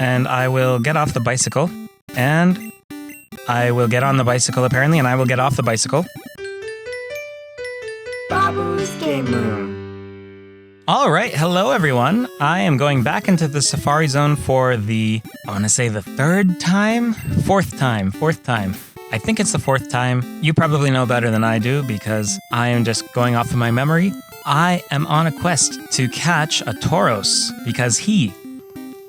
and I will get off the bicycle, and I will get on the bicycle apparently, and I will get off the bicycle. Babu's Game Room. Alright, hello everyone. I am going back into the Safari Zone for the, I want to say the fourth time. I think it's the fourth time. You probably know better than I do because I am just going off of my memory. I am on a quest to catch a Tauros because he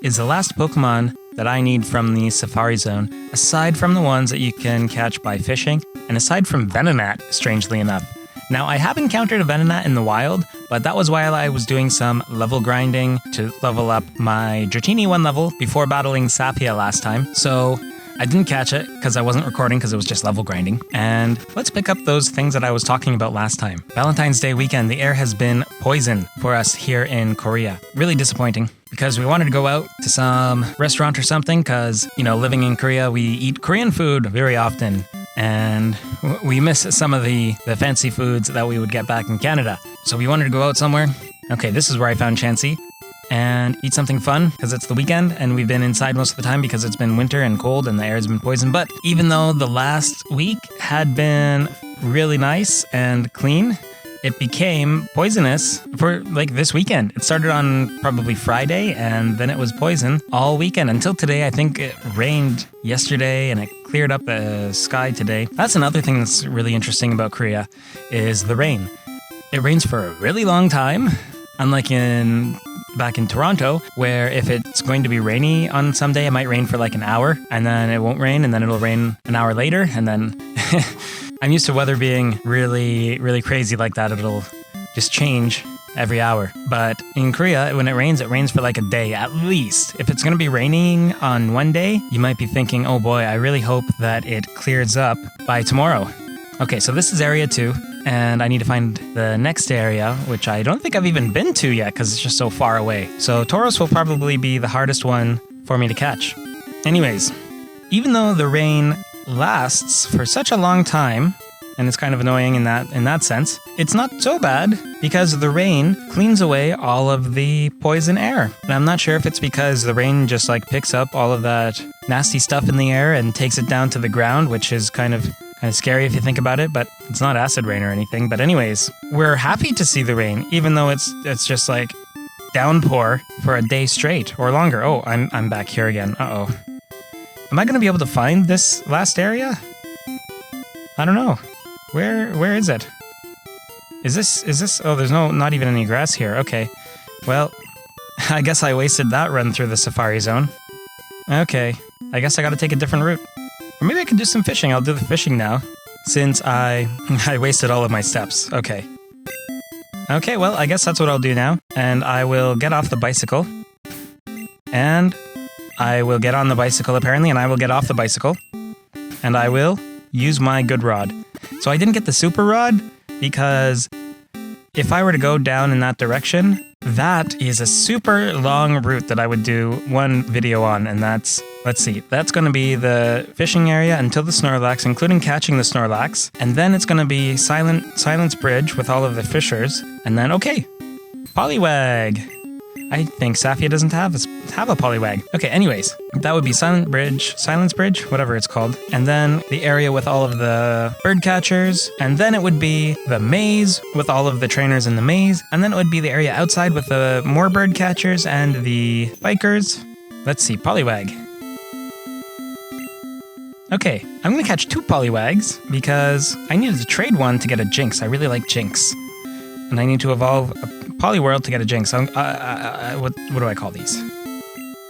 is the last Pokemon that I need from the Safari Zone, aside from the ones that you can catch by fishing, and aside from Venonat, strangely enough. Now, I have encountered a Venonat in the wild, but that was while I was doing some level grinding to level up my Dratini 1 level before battling Safia last time, so I didn't catch it because I wasn't recording because it was just level grinding. And let's pick up those things that I was talking about last time. Valentine's Day weekend, the air has been poison for us here in Korea. Really disappointing because we wanted to go out to some restaurant or something because, you know, living in Korea, we eat Korean food very often. And we miss some of the fancy foods that we would get back in Canada. So we wanted to go out somewhere. Okay, this is where I found Chansey. And eat something fun because it's the weekend and we've been inside most of the time because it's been winter and cold and the air has been poisoned. But even though the last week had been really nice and clean, it became poisonous for like this weekend. It started on probably Friday and then it was poison all weekend until today. I think it rained yesterday and it cleared up the sky today. That's another thing that's really interesting about Korea is the rain. It rains for a really long time, unlike back in Toronto, where if it's going to be rainy on some day, it might rain for like an hour and then it won't rain and then it'll rain an hour later and then I'm used to weather being really, really crazy like that. It'll just change every hour. But in Korea, when it rains for like a day at least. If it's going to be raining on one day, you might be thinking, oh boy, I really hope that it clears up by tomorrow. Okay, so this is area 2. And I need to find the next area, which I don't think I've even been to yet because it's just so far away. So Tauros will probably be the hardest one for me to catch. Anyways, even though the rain lasts for such a long time, and it's kind of annoying in that sense, it's not so bad because the rain cleans away all of the poison air. And I'm not sure if it's because the rain just like picks up all of that nasty stuff in the air and takes it down to the ground, which is kind of scary if you think about it, but it's not acid rain or anything. But anyways, we're happy to see the rain, even though it's just like downpour for a day straight or longer. Oh, I'm back here again. Uh-oh. Am I going to be able to find this last area? I don't know. Where is it? Is this? Oh, there's not even any grass here. Okay. Well, I guess I wasted that run through the Safari Zone. Okay. I guess I got to take a different route. Or maybe I can do some fishing. I'll do the fishing now, since I wasted all of my steps. Okay. Okay, well, I guess that's what I'll do now. And I will get off the bicycle. And I will get on the bicycle, apparently, and I will get off the bicycle. And I will use my good rod. So I didn't get the super rod, because if I were to go down in that direction, that is a super long route that I would do one video on, and that's, let's see, that's going to be the fishing area until the Snorlax, including catching the Snorlax, and then it's going to be Silence Bridge with all of the fishers, and then, okay, Poliwag. I think Safia doesn't have a Poliwag. Okay, anyways, that would be Silence Bridge, whatever it's called. And then the area with all of the bird catchers. And then it would be the maze with all of the trainers in the maze. And then it would be the area outside with the more bird catchers and the bikers. Let's see, Poliwag. Okay, I'm gonna catch 2 Poliwags because I needed to trade one to get a Jinx. I really like Jinx. And I need to evolve a Poliwhirl to get a Jinx. What do I call these?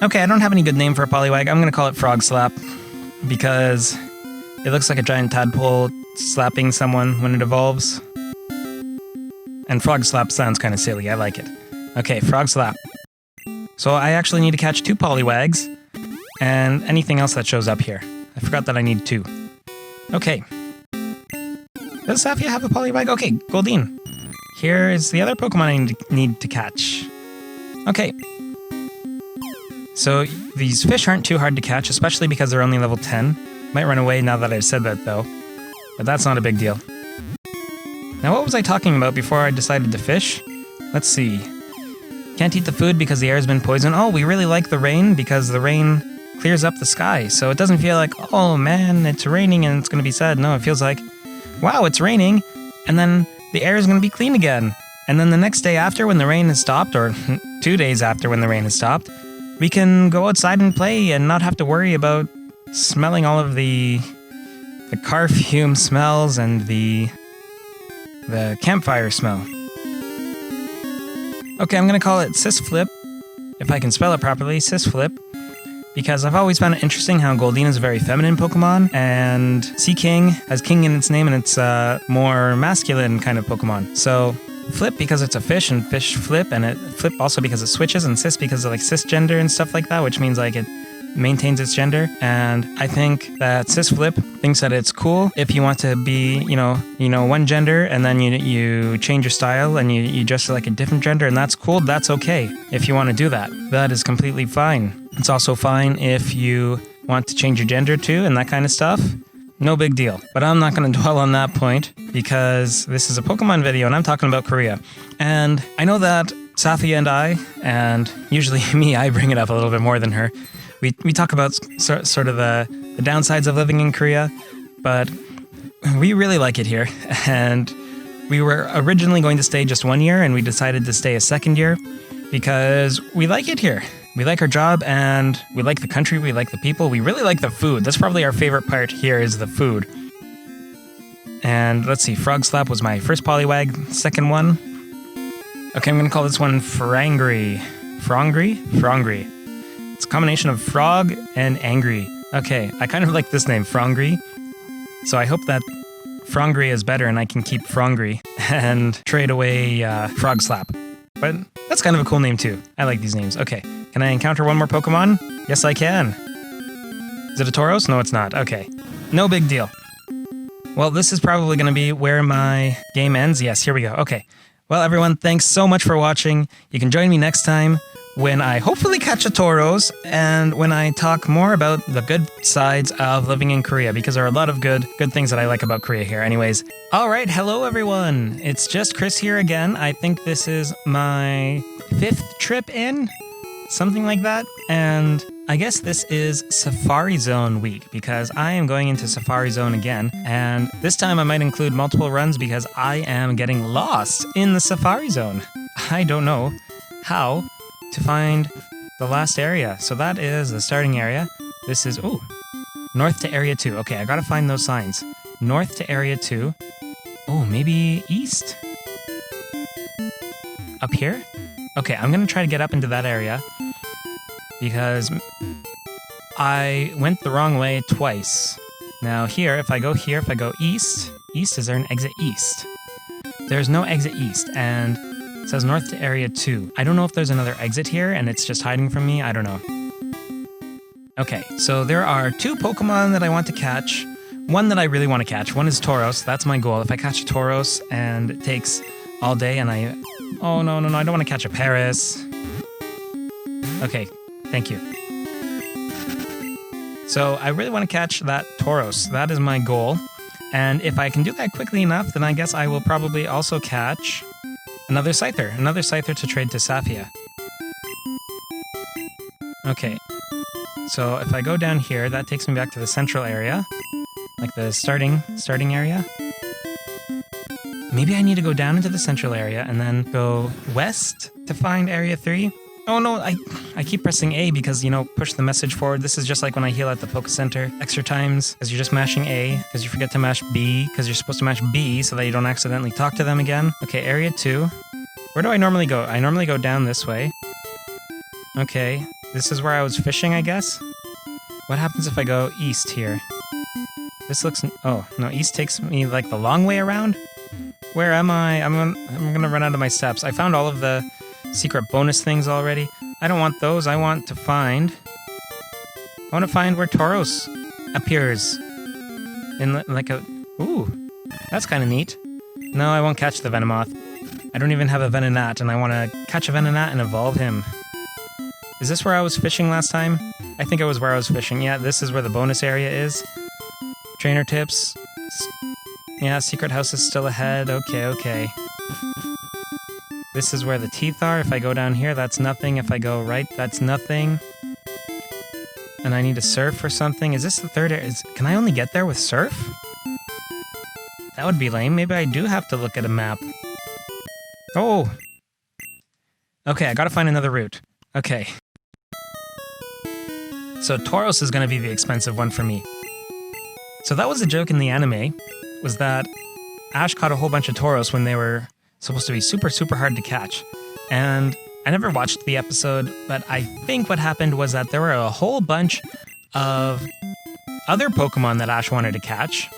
Okay, I don't have any good name for a Poliwag. I'm going to call it Frog Slap because it looks like a giant tadpole slapping someone when it evolves. And Frog Slap sounds kind of silly. I like it. Okay, Frog Slap. So I actually need to catch 2 Poliwags and anything else that shows up here. I forgot that I need 2. Okay. Does Safia have a Poliwag? Okay, Goldeen. Here is the other Pokemon I need to catch. Okay. So these fish aren't too hard to catch, especially because they're only level 10. Might run away now that I've said that, though. But that's not a big deal. Now, what was I talking about before I decided to fish? Let's see. Can't eat the food because the air has been poisoned. Oh, we really like the rain because the rain clears up the sky. So it doesn't feel like, oh man, it's raining and it's going to be sad. No, it feels like, wow, it's raining. And then the air is going to be clean again. And then the next day after when the rain has stopped, or 2 days after when the rain has stopped, we can go outside and play and not have to worry about smelling all of the car fume smells and the campfire smell. Okay, I'm going to call it Sysflip, if I can spell it properly, Sysflip, because I've always found it interesting how Goldeen is a very feminine Pokemon, and Seaking has king in its name, and it's a more masculine kind of Pokemon. So, Flip because it's a fish, and fish flip, and it flip also because it switches, and cis because of like cisgender and stuff like that, which means like it maintains its gender. And I think that Sysflip thinks that it's cool if you want to be, you know, one gender, and then you change your style and you dress like a different gender, and that's cool. That's okay if you want to do that. That is completely fine. It's also fine if you want to change your gender too and that kind of stuff. No big deal. But I'm not going to dwell on that point because this is a Pokemon video and I'm talking about Korea. And I know that Safia and I, and usually me, I bring it up a little bit more than her. We talk about sort of the downsides of living in Korea, but we really like it here. And we were originally going to stay just 1 year, and we decided to stay a second year because we like it here. We like our job, and we like the country, we like the people, we really like the food. That's probably our favorite part here is the food. And let's see, Frog Slap was my first Poliwag, second one. Okay, I'm going to call this one Frangry. Frangry. It's a combination of frog and angry. Okay, I kind of like this name, Frangry. So I hope that Frangry is better and I can keep Frangry and trade away Frog Slap. But that's kind of a cool name too. I like these names. Okay, can I encounter one more Pokemon? Yes, I can. Is it a Tauros? No, it's not. Okay, no big deal. Well, this is probably going to be where my game ends. Yes, here we go. Okay. Well, everyone, thanks so much for watching. You can join me next time when I hopefully catch a Tauros and when I talk more about the good sides of living in Korea, because there are a lot of good things that I like about Korea here. Anyways, all right, hello everyone. It's just Chris here again. I think this is my 5th trip in, something like that. And I guess this is Safari Zone week because I am going into Safari Zone again. And this time I might include multiple runs because I am getting lost in the Safari Zone. I don't know how to find the last area. So that is the starting area. This is, north to area 2. Okay, I gotta find those signs. North to area 2. Oh, maybe east? Up here? Okay, I'm gonna try to get up into that area because I went the wrong way twice. Now here, if I go east, is there an exit east? There's no exit east, and it says north to area 2. I don't know if there's another exit here and it's just hiding from me. I don't know. Okay, so there are 2 Pokemon that I want to catch. One that I really want to catch. One is Tauros. That's my goal. If I catch a Tauros and it takes all day and I... Oh, no, I don't want to catch a Paris. Okay, thank you. So I really want to catch that Tauros. That is my goal. And if I can do that quickly enough, then I guess I will probably also catch another Scyther to trade to Safia. Okay, so if I go down here, that takes me back to the central area, like the starting area. Maybe I need to go down into the central area and then go west to find area 3. Oh no, I keep pressing A because, push the message forward. This is just like when I heal at the Poke Center extra times, because you're just mashing A, because you forget to mash B, because you're supposed to mash B so that you don't accidentally talk to them again. Okay, area 2. Where do I normally go? I normally go down this way. Okay, this is where I was fishing, I guess? What happens if I go east here? This looks... Oh, no, east takes me, like, the long way around? Where am I? I'm gonna run out of my steps. I found all of the secret bonus things already. I don't want those. I want to find where Tauros appears. In, like, a... Ooh, that's kind of neat. No, I won't catch the Venomoth. I don't even have a Venonat, and I want to catch a Venonat and evolve him. Is this where I was fishing last time? I think it was where I was fishing. Yeah, this is where the bonus area is. Trainer tips. Yeah, secret house is still ahead. Okay. This is where the teeth are. If I go down here, that's nothing. If I go right, that's nothing. And I need to surf or something. Is this the third area? Can I only get there with surf? That would be lame. Maybe I do have to look at a map. Oh! Okay, I gotta find another route. Okay. So Tauros is gonna be the expensive one for me. So that was a joke in the anime, was that Ash caught a whole bunch of Tauros when they were supposed to be super, super hard to catch. And I never watched the episode, but I think what happened was that there were a whole bunch of other Pokemon that Ash wanted to catch,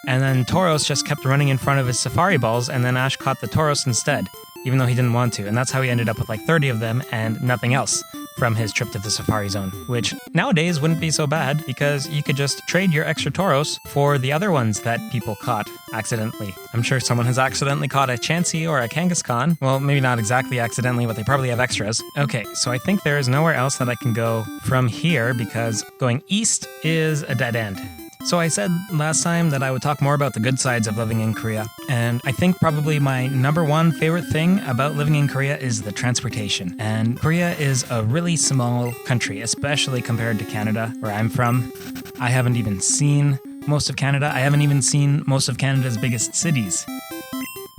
and then Tauros just kept running in front of his Safari balls, and then Ash caught the Tauros instead, even though he didn't want to, and that's how he ended up with like 30 of them and nothing else from his trip to the Safari Zone, which nowadays wouldn't be so bad because you could just trade your extra Tauros for the other ones that people caught accidentally. I'm sure someone has accidentally caught a Chansey or a Kangaskhan. Well, maybe not exactly accidentally, but they probably have extras. Okay, so I think there is nowhere else that I can go from here because going east is a dead end. So I said last time that I would talk more about the good sides of living in Korea, and I think probably my number one favorite thing about living in Korea is the transportation. And Korea is a really small country, especially compared to Canada, where I'm from. I haven't even seen most of Canada. I haven't even seen most of Canada's biggest cities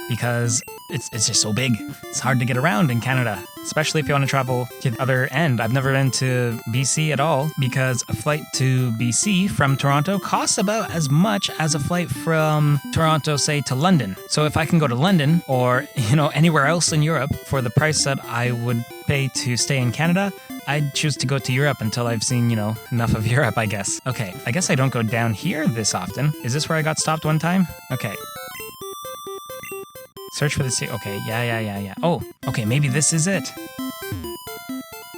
because it's just so big. It's hard to get around in Canada, especially if you want to travel to the other end. I've never been to BC at all because a flight to BC from Toronto costs about as much as a flight from Toronto, say, to London. So if I can go to London or, anywhere else in Europe for the price that I would pay to stay in Canada, I'd choose to go to Europe until I've seen, enough of Europe, I guess. Okay, I guess I don't go down here this often. Is this where I got stopped one time? Okay. Search for the sea. Okay, yeah. Oh, okay, maybe this is it.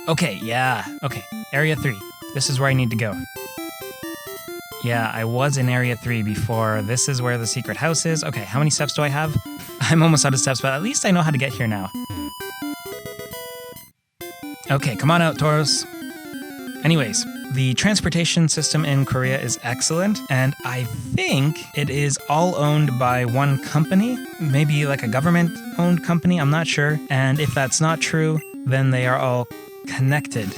Okay, yeah. Okay, Area 3. This is where I need to go. Yeah, I was in Area 3 before. This is where the secret house is. Okay, how many steps do I have? I'm almost out of steps, but at least I know how to get here now. Okay, come on out, Tauros. Anyways, the transportation system in Korea is excellent, and I think it is all owned by one company, maybe like a government-owned company, I'm not sure. And if that's not true, then they are all connected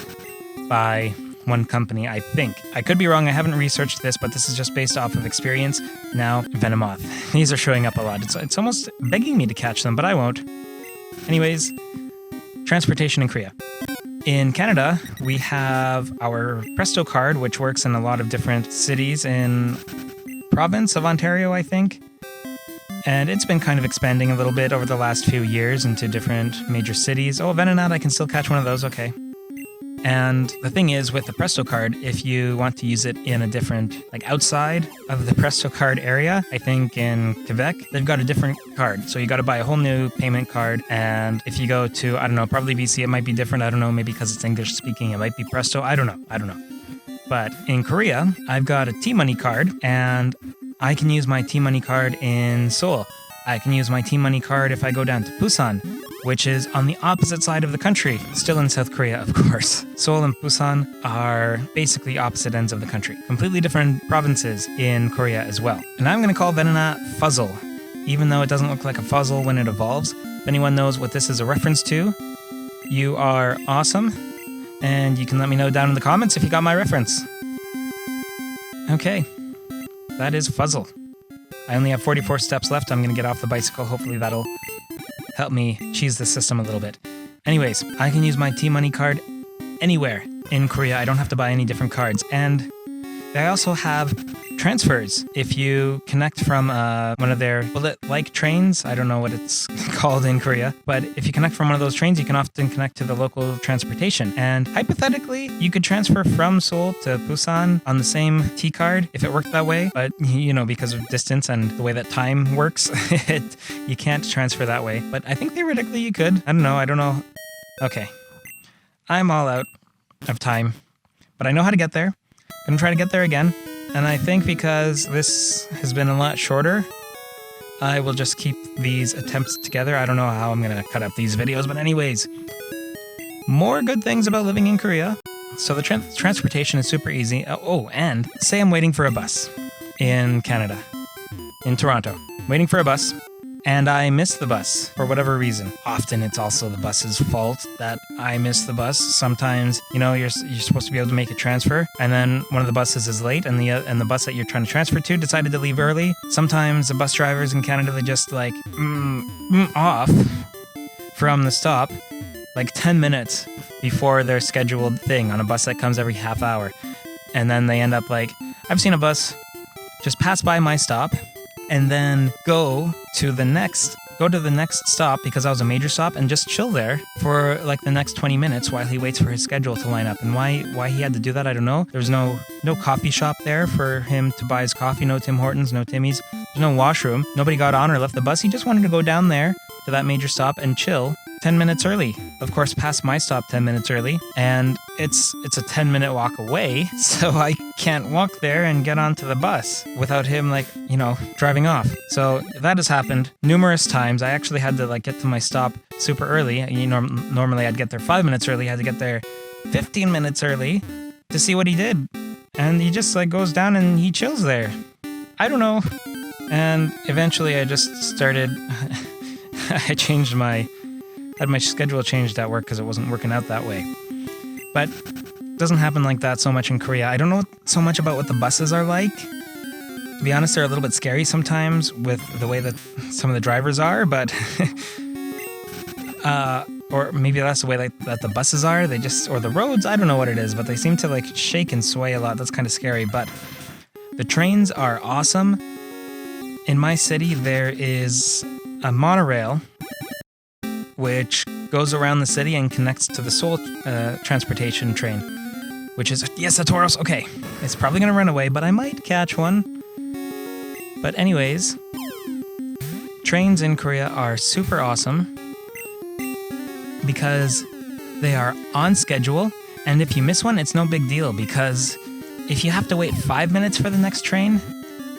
by one company, I think. I could be wrong, I haven't researched this, but this is just based off of experience. Now, Venomoth. These are showing up a lot. It's almost begging me to catch them, but I won't. Anyways, transportation in Korea. In Canada, we have our Presto card, which works in a lot of different cities in province of Ontario, I think. And it's been kind of expanding a little bit over the last few years into different major cities. Oh, Venonat, I can still catch one of those, okay. And the thing is, with the Presto card, if you want to use it in a different, like outside of the Presto card area, I think in Quebec, they've got a different card. So you got to buy a whole new payment card. And if you go to, I don't know, probably BC, it might be different. I don't know, maybe because it's English speaking, it might be Presto. I don't know. But in Korea, I've got a T-Money card, and I can use my T-Money card in Seoul. I can use my T-Money card if I go down to Busan, which is on the opposite side of the country, still in South Korea, of course. Seoul and Busan are basically opposite ends of the country, completely different provinces in Korea as well. And I'm going to call Venonat Fuzzle, even though it doesn't look like a fuzzle when it evolves. If anyone knows what this is a reference to, you are awesome, and you can let me know down in the comments if you got my reference. Okay, that is Fuzzle. I only have 44 steps left. I'm going to get off the bicycle. Hopefully that'll help me cheese the system a little bit. Anyways, I can use my T-Money card anywhere in Korea. I don't have to buy any different cards. And they also have transfers. If you connect from one of their bullet-like trains, I don't know what it's called in Korea, but if you connect from one of those trains, you can often connect to the local transportation. And hypothetically, you could transfer from Seoul to Busan on the same T-card if it worked that way. But, because of distance and the way that time works, you can't transfer that way. But I think theoretically you could. I don't know. Okay. I'm all out of time, but I know how to get there. I'm going to try to get there again. And I think because this has been a lot shorter, I will just keep these attempts together. I don't know how I'm going to cut up these videos, but anyways, more good things about living in Korea. So the transportation is super easy. Oh, and say I'm waiting for a bus in Canada, in Toronto. Waiting for a bus. and I missed the bus for whatever reason. Often it's also the bus's fault that I miss the bus. Sometimes, you're supposed to be able to make a transfer, and then one of the buses is late, and the bus that you're trying to transfer to decided to leave early. Sometimes the bus drivers in Canada, they just off from the stop like 10 minutes before their scheduled thing on a bus that comes every half hour. And then they end up I've seen a bus just pass by my stop and then go to the next stop because that was a major stop and just chill there for the next 20 minutes while he waits for his schedule to line up. And why he had to do that, I don't know. There's no coffee shop there for him to buy his coffee, no Tim Hortons, no Timmy's. There's no washroom. Nobody got on or left the bus. He just wanted to go down there to that major stop and chill 10 minutes early. Of course, past my stop 10 minutes early, and it's a 10-minute walk away, so I can't walk there and get onto the bus without him, driving off. So that has happened numerous times. I actually had to, get to my stop super early. Normally I'd get there 5 minutes early. I had to get there 15 minutes early to see what he did. And he just, goes down and he chills there. I don't know. And eventually I just started... I had my schedule changed at work because it wasn't working out that way. But it doesn't happen like that so much in Korea. I don't know so much about what the buses are like. To be honest, they're a little bit scary sometimes with the way that some of the drivers are, but... or maybe that's the way that the buses are. Or the roads, I don't know what it is, but they seem to shake and sway a lot. That's kind of scary, but the trains are awesome. In my city, there is a monorail which goes around the city and connects to the Seoul transportation train, which is... Yes, a Tauros! Okay. It's probably going to run away, but I might catch one. But anyways, trains in Korea are super awesome because they are on schedule, and if you miss one, it's no big deal, because if you have to wait 5 minutes for the next train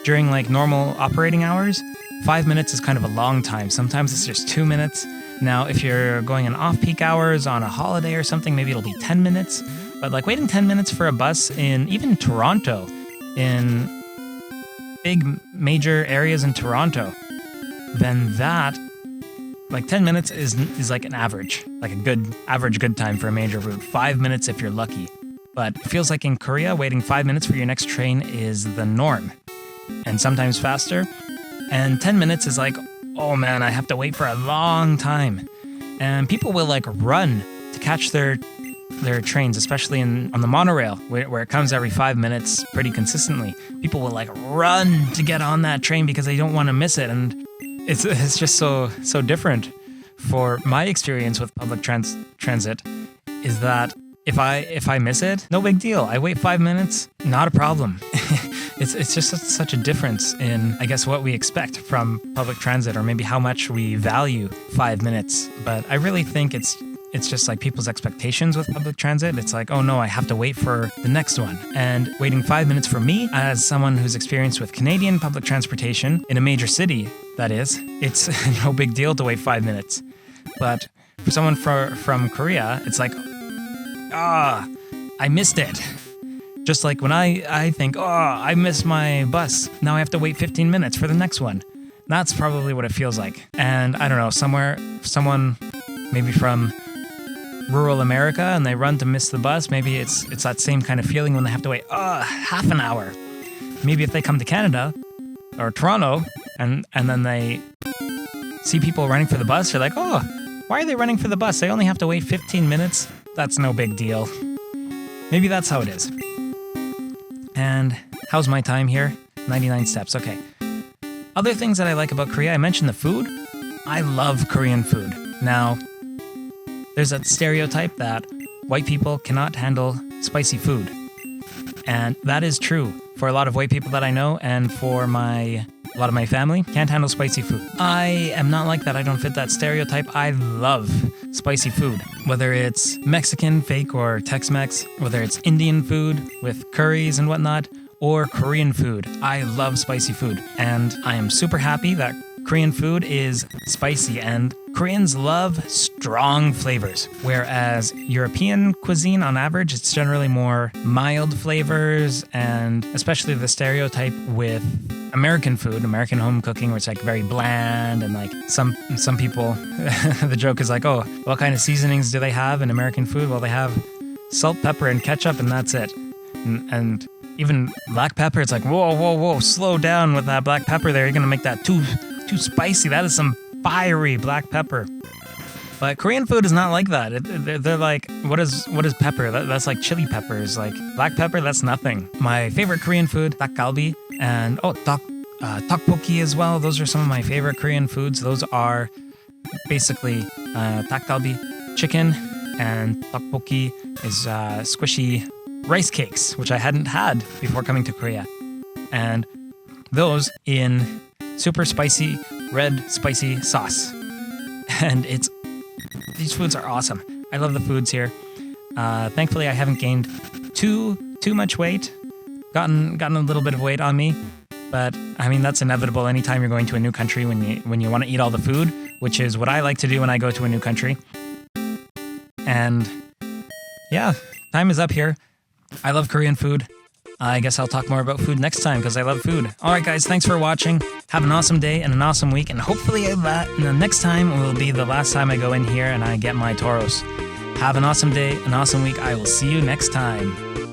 during normal operating hours, 5 minutes is kind of a long time. Sometimes it's just 2 minutes. Now, if you're going in off-peak hours on a holiday or something, maybe it'll be 10 minutes. But waiting 10 minutes for a bus in even Toronto, in big major areas in Toronto, then that, 10 minutes is an average, a good average good time for a major route. 5 minutes if you're lucky. But it feels like in Korea, waiting 5 minutes for your next train is the norm, and sometimes faster. And 10 minutes is oh man, I have to wait for a long time. And people will run to catch their trains, especially on the monorail, where it comes every 5 minutes pretty consistently. People will run to get on that train because they don't want to miss it. And it's just so different. For my experience with public transit is that if I miss it, no big deal. I wait 5 minutes, not a problem. It's just such a difference in, I guess, what we expect from public transit, or maybe how much we value 5 minutes. But I really think it's just people's expectations with public transit. It's oh no, I have to wait for the next one. And waiting 5 minutes for me, as someone who's experienced with Canadian public transportation in a major city, that is, it's no big deal to wait 5 minutes. But for someone from Korea, it's I missed it. Just when I think, I missed my bus. Now I have to wait 15 minutes for the next one. That's probably what it feels like. And I don't know, someone maybe from rural America and they run to miss the bus, maybe it's that same kind of feeling when they have to wait half an hour. Maybe if they come to Canada or Toronto and then they see people running for the bus, they're why are they running for the bus? They only have to wait 15 minutes. That's no big deal. Maybe that's how it is. And how's my time here? 99 steps, okay. Other things that I like about Korea, I mentioned the food. I love Korean food. Now, there's that stereotype that white people cannot handle spicy food. And that is true for a lot of white people that I know, and for a lot of my family, can't handle spicy food. I am not like that. I don't fit that stereotype. I love spicy food. Whether it's Mexican, fake, or Tex-Mex, whether it's Indian food with curries and whatnot, or Korean food. I love spicy food. And I am super happy that Korean food is spicy, and Koreans love strong flavors, whereas European cuisine, on average, it's generally more mild flavors, and especially the stereotype with American food, American home cooking, where it's like very bland, and like some people, the joke is like, oh, what kind of seasonings do they have in American food? Well, they have salt, pepper, and ketchup, and that's it. And even black pepper, it's like, whoa, slow down with that black pepper there. You're gonna make that too spicy. That is some fiery black pepper. But Korean food is not like that. They're like, what is pepper? That's like chili peppers. Like black pepper, that's nothing. My favorite Korean food, Dakgalbi and Tteokbokki as well. Those are some of my favorite Korean foods. Those are basically Dakgalbi, chicken, and Tteokbokki is squishy rice cakes, which I hadn't had before coming to Korea. And those in super spicy, red spicy sauce. And these foods are awesome. I love the foods here. Thankfully, I haven't gained too much weight. Gotten a little bit of weight on me. But I mean, that's inevitable anytime you're going to a new country when you want to eat all the food, which is what I like to do when I go to a new country. And yeah, time is up here. I love Korean food. I guess I'll talk more about food next time because I love food. All right, guys, thanks for watching. Have an awesome day and an awesome week. And hopefully the next time will be the last time I go in here and I get my Tauros. Have an awesome day, an awesome week. I will see you next time.